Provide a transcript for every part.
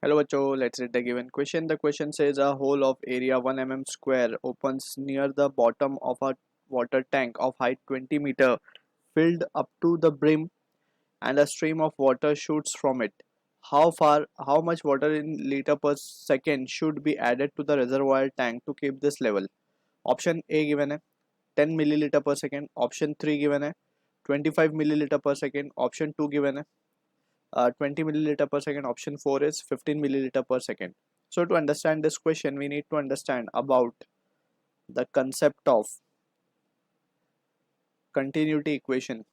Hello बच्चों, let's read the given question. The question says a hole of area 1 mm square opens near the bottom of a water tank of height 20 meter filled up to the brim and a stream of water shoots from it. How much water in liter per second should be added to the reservoir tank to keep this level? Option A given है 10 milliliter per second. Option 3 given है 25 milliliter per second. Option 2 given है 20 milliliter per second. Option 4 is 15 milliliter per second. So to understand this question, we need to understand about the concept of continuity equation.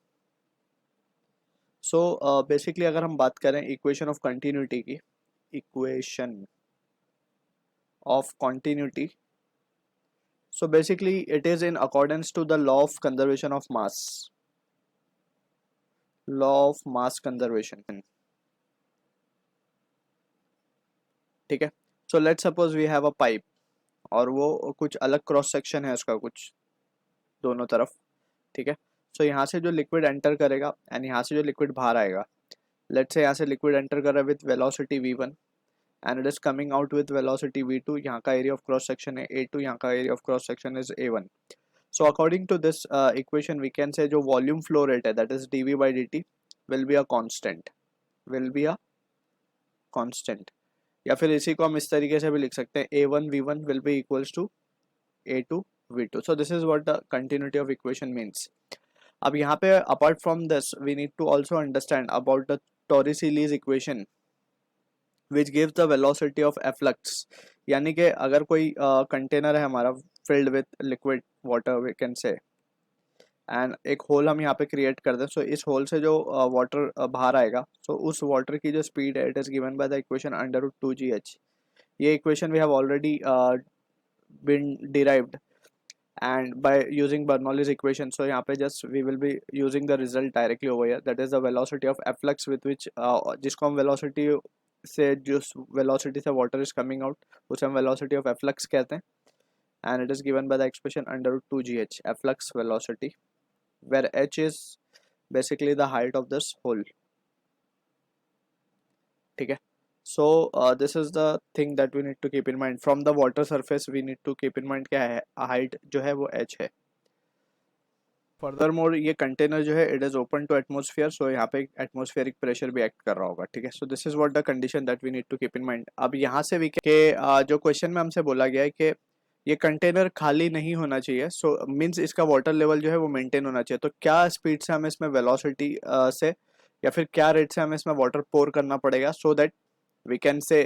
So basically अगर हम बात करें equation of continuity की, equation of continuity, so basically it is in accordance to the law of conservation of mass, law of mass conservation. ठीक है. So let's suppose we have a pipe और वो कुछ अलग क्रॉस सेक्शन है उसका कुछ दोनों तरफ. ठीक है. सो यहाँ से जो लिक्विड एंटर करेगा एंड यहाँ से जो लिक्विड बाहर आएगा, लेट्स से यहाँ से लिक्विड एंटर कर रहा है with velocity v1 and it is coming out with velocity v2. यहाँ का एरिया ऑफ क्रॉस सेक्शन है a2, यहाँ का area of cross section is a1. So according to this equation we can say जो volume flow rate है that is dv by dt will be a constant, will be a constant. या फिर इसी को हम इस तरीके से भी लिख सकते हैं a1 v1 will be equals to a2 v2. So this is what the continuity of equation means. अब यहाँ पे apart from this we need to also understand about the Torricelli's equation which gives the velocity of efflux. यानी कि अगर कोई container है हमारा filled with liquid water we can say and एक होल हम यहाँ पे क्रिएट कर दें, सो इस होल से जो वाटर बाहर आएगा, सो उस वाटर की जो स्पीड है it is given by the equation √2gh. ये equation we have already been derived and by using Bernoulli's equation. So यहाँ पे just we will be using the result directly over here, that is the velocity of efflux with which जिसको हम velocity से जिस velocity से water is coming out उसे हम velocity of efflux कहते हैं and it is given by the expression √2gh efflux velocity, where h is basically the height of this hole. ठीक है. So this is the thing that we need to keep in mind. From the water surface we need to keep in mind क्या है, height जो है वो h है. Further ये container जो है it is open to atmosphere, so यहाँ पे एटमोस्फेरिक प्रेशर भी एक्ट कर रहा होगा. ठीक है. So this is what the condition that we need to keep in mind. अब यहाँ से भी के जो क्वेश्चन में हमसे बोला गया है कि ये कंटेनर खाली नहीं होना चाहिए, सो मीन्स इसका वाटर लेवल जो है वो मेंटेन होना चाहिए. तो क्या स्पीड से हमें इसमें वेलोसिटी से या फिर क्या रेट से हमें इसमें वाटर पोर करना पड़ेगा सो दैट वी कैन से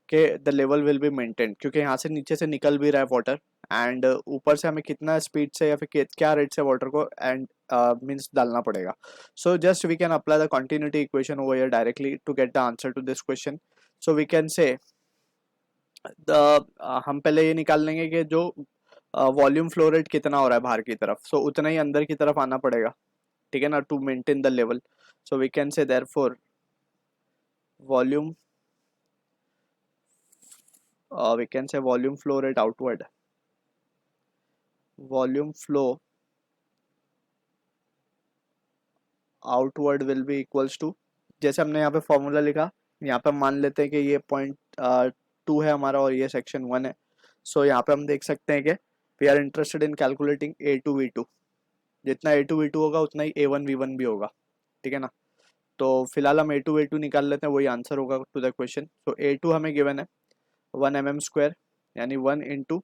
कि the level will be maintain, क्योंकि यहाँ से नीचे से निकल भी रहा है वाटर एंड ऊपर से हमें कितना स्पीड से या फिर क्या रेट से वाटर को एंड मीन्स डालना पड़ेगा. So just we can apply the continuity equation over here directly to get the answer to this question. So we can say हम पहले ये निकाल लेंगे कि जो वॉल्यूम फ्लो रेट कितना हो रहा है बाहर की तरफ, सो उतना ही अंदर की तरफ आना पड़ेगा. ठीक है ना, to maintain the level. So we can say therefore volume we can say volume flow rate outward, volume flow outward will be equals to, जैसे हमने यहाँ पे फॉर्मूला लिखा, यहाँ पे मान लेते हैं कि ये .2 है हमारा और ये सेक्शन 1 है. सो यहाँ पे हम देख सकते हैं कि we are interested in calculating a2 v2. जितना a2 v2 होगा उतना ही a1 v1 भी होगा. ठीक है ना. तो फिलहाल हम a2 v2 निकाल लेते हैं, वही आंसर होगा to the question. So a2 हमें गिवन है 1 mm स्क्वायर यानी 1 इंटू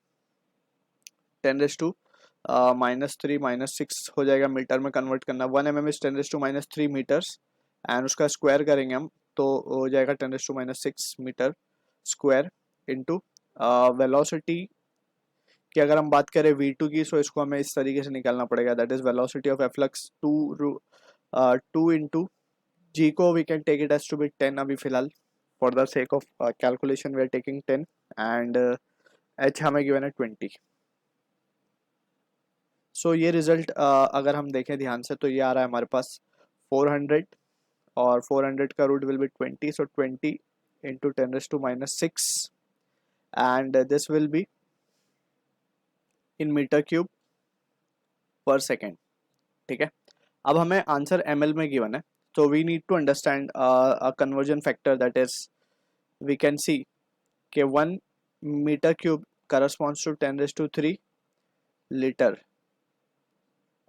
10⁻³ -3 -6 हो जाएगा, मीटर में कन्वर्ट करना. 1 mm इज 10⁻³ मीटर्स एंड उसका स्क्वायर करेंगे हम तो हो जाएगा 10⁻6 मीटर स्क्वायर इंटू वेलोसिटी की अगर हम बात करें v2 की, सो इसको हमें इस तरीके से निकालना पड़ेगा, that is velocity of efflux 2 into g को we can take it as to be 10 अभी फिलहाल. For the sake of calculation we are taking 10 and h हमें गिवन है 20. सो ये रिजल्ट अगर हम देखें ध्यान से तो ये आ रहा है हमारे पास 400 और 400 का root will be 20, so 20 into 10⁻6 and this will be in metre cube per second. ठीक है. अब हमें आंसर ml में गिवन है, तो we need to understand a conversion factor that is we can see कि 1 metre cube corresponds to 10⁻³ litre,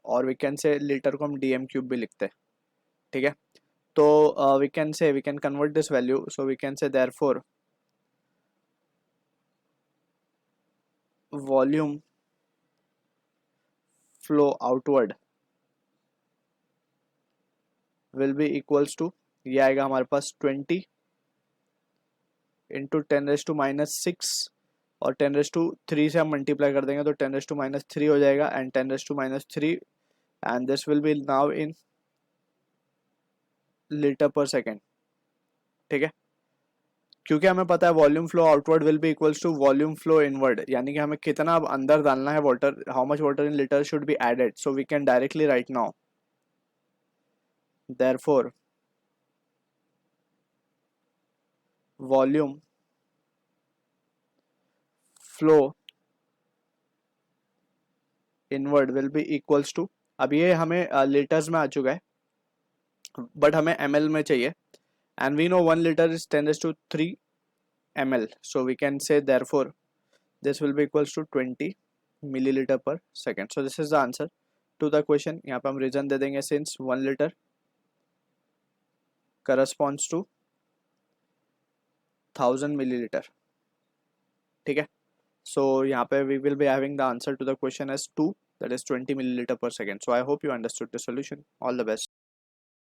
और we can say litre को हम डीएम क्यूब भी लिखते हैं, ठीक है। तो we can convert this value, so we can say therefore volume flow outward will be equals to, ये आएगा हमारे पास 20 इंटू 10⁻⁻6, और 10⁻³ से हम मल्टीप्लाई कर देंगे तो 10⁻⁻3 हो जाएगा, and 10⁻⁻3, and this will be now in litre per second, ठीक है। क्योंकि हमें पता है volume flow outward will be equals to volume flow inward, यानी कि हमें कितना अब अंदर डालना है water, how much water in litre should be added, so we can directly write now therefore volume flow inward will be equals to, अब ये हमें लीटर्स में आ चुका है बट हमें ml में चाहिए, and we know 1 liter is 10⁻³ ml, so we can say therefore this will be equals to 20 milliliter per second. So this is the answer to the question. यहाँ पे हम रीजन दे देंगे, since 1 liter corresponds to 1000 milliliter, ठीक है। So यहाँ पे we will be having the answer to the question as 2, that is 20 milliliter per second. So I hope you understood the solution. All the best.